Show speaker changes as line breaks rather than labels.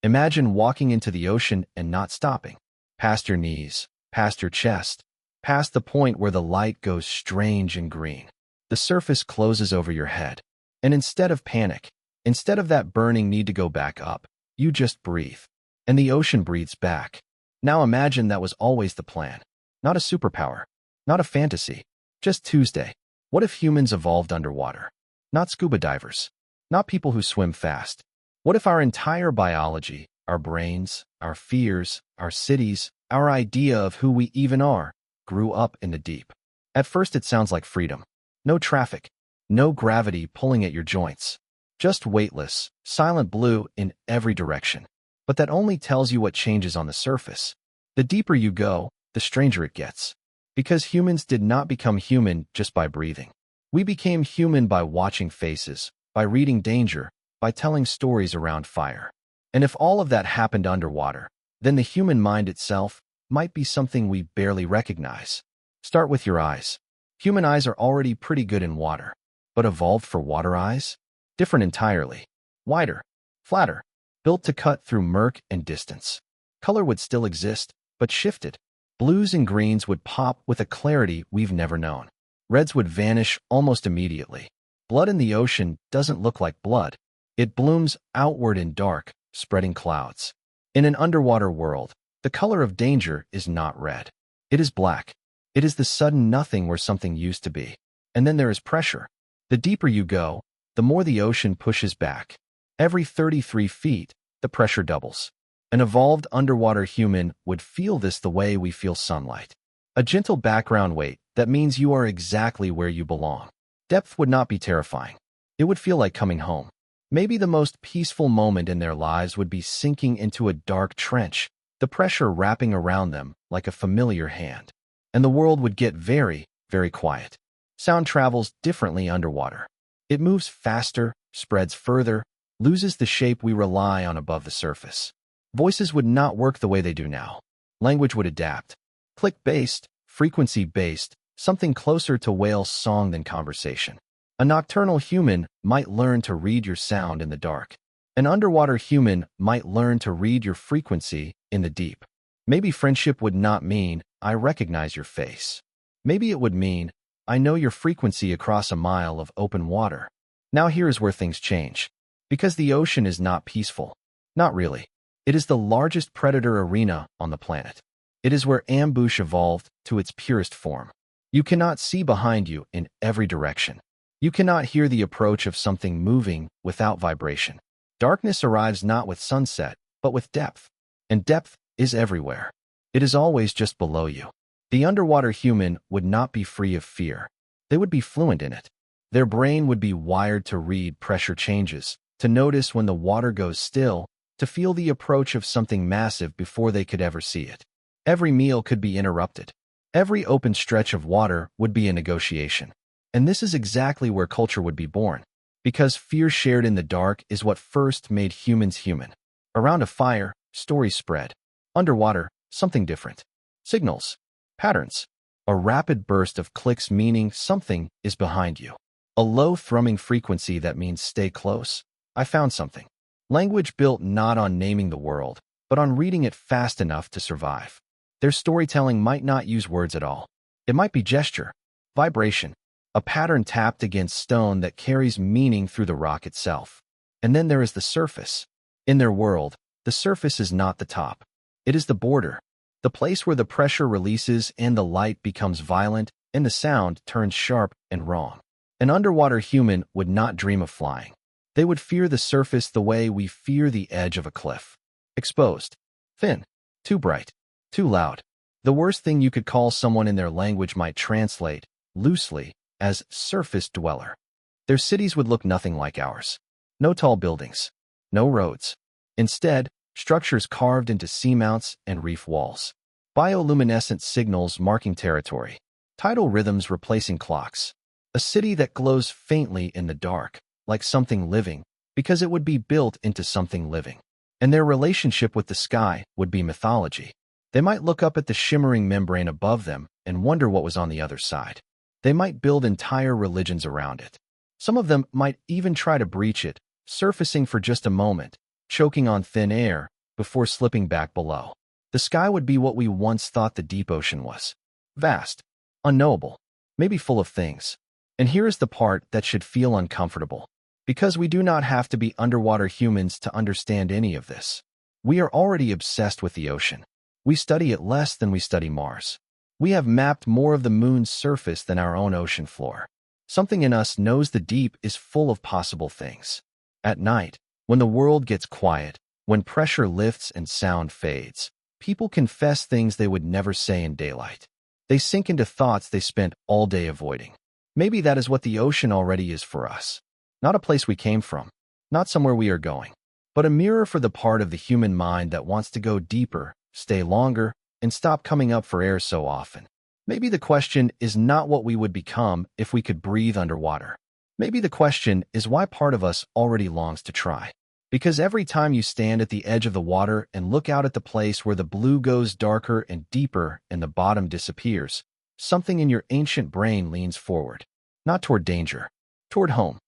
Imagine walking into the ocean and not stopping. Past your knees, past your chest, past the point where the light goes strange and green. The surface closes over your head. And instead of panic, instead of that burning need to go back up, you just breathe. And the ocean breathes back. Now imagine that was always the plan. Not a superpower. Not a fantasy. Just Tuesday. What if humans evolved underwater? Not scuba divers. Not people who swim fast. What if our entire biology, our brains, our fears, our cities, our idea of who we even are, grew up in the deep? At first it sounds like freedom. No traffic. No gravity pulling at your joints. Just weightless, silent blue in every direction. But that only tells you what changes on the surface. The deeper you go, the stranger it gets. Because humans did not become human just by breathing. We became human by watching faces, by reading danger, by telling stories around fire. And if all of that happened underwater, then the human mind itself might be something we barely recognize. Start with your eyes. Human eyes are already pretty good in water. But evolved for water eyes? Different entirely. Wider, flatter, built to cut through murk and distance. Color would still exist, but shifted. Blues and greens would pop with a clarity we've never known. Reds would vanish almost immediately. Blood in the ocean doesn't look like blood. It blooms outward in dark, spreading clouds. In an underwater world, the color of danger is not red. It is black. It is the sudden nothing where something used to be. And then there is pressure. The deeper you go, the more the ocean pushes back. Every 33 feet, the pressure doubles. An evolved underwater human would feel this the way we feel sunlight. A gentle background weight that means you are exactly where you belong. Depth would not be terrifying. It would feel like coming home. Maybe the most peaceful moment in their lives would be sinking into a dark trench, the pressure wrapping around them like a familiar hand. And the world would get very, very quiet. Sound travels differently underwater. It moves faster, spreads further, loses the shape we rely on above the surface. Voices would not work the way they do now. Language would adapt. Click-based, frequency-based, something closer to whale song than conversation. A nocturnal human might learn to read your sound in the dark. An underwater human might learn to read your frequency in the deep. Maybe friendship would not mean, I recognize your face. Maybe it would mean, I know your frequency across a mile of open water. Now here is where things change. Because the ocean is not peaceful. Not really. It is the largest predator arena on the planet. It is where ambush evolved to its purest form. You cannot see behind you in every direction. You cannot hear the approach of something moving without vibration. Darkness arrives not with sunset, but with depth. And depth is everywhere. It is always just below you. The underwater human would not be free of fear. They would be fluent in it. Their brain would be wired to read pressure changes, to notice when the water goes still, to feel the approach of something massive before they could ever see it. Every meal could be interrupted. Every open stretch of water would be a negotiation. And this is exactly where culture would be born. Because fear shared in the dark is what first made humans human. Around a fire, stories spread. Underwater, something different. Signals. Patterns. A rapid burst of clicks meaning something is behind you. A low thrumming frequency that means stay close. I found something. Language built not on naming the world, but on reading it fast enough to survive. Their storytelling might not use words at all. It might be gesture, vibration, a pattern tapped against stone that carries meaning through the rock itself. And then there is the surface. In their world, the surface is not the top. It is the border. The place where the pressure releases and the light becomes violent and the sound turns sharp and wrong. An underwater human would not dream of flying. They would fear the surface the way we fear the edge of a cliff. Exposed. Thin. Too bright. Too loud. The worst thing you could call someone in their language might translate, loosely, as surface dweller. Their cities would look nothing like ours. No tall buildings. No roads. Instead, structures carved into seamounts and reef walls. Bioluminescent signals marking territory. Tidal rhythms replacing clocks. A city that glows faintly in the dark, like something living, because it would be built into something living. And their relationship with the sky would be mythology. They might look up at the shimmering membrane above them and wonder what was on the other side. They might build entire religions around it. Some of them might even try to breach it, surfacing for just a moment, choking on thin air before slipping back below. The sky would be what we once thought the deep ocean was. Vast, unknowable, maybe full of things. And here is the part that should feel uncomfortable. Because we do not have to be underwater humans to understand any of this. We are already obsessed with the ocean. We study it less than we study Mars. We have mapped more of the moon's surface than our own ocean floor. Something in us knows the deep is full of possible things. At night, when the world gets quiet, when pressure lifts and sound fades, people confess things they would never say in daylight. They sink into thoughts they spent all day avoiding. Maybe that is what the ocean already is for us. Not a place we came from, not somewhere we are going, but a mirror for the part of the human mind that wants to go deeper, stay longer, and stop coming up for air so often. Maybe the question is not what we would become if we could breathe underwater. Maybe the question is why part of us already longs to try. Because every time you stand at the edge of the water and look out at the place where the blue goes darker and deeper and the bottom disappears, something in your ancient brain leans forward. Not toward danger, toward home.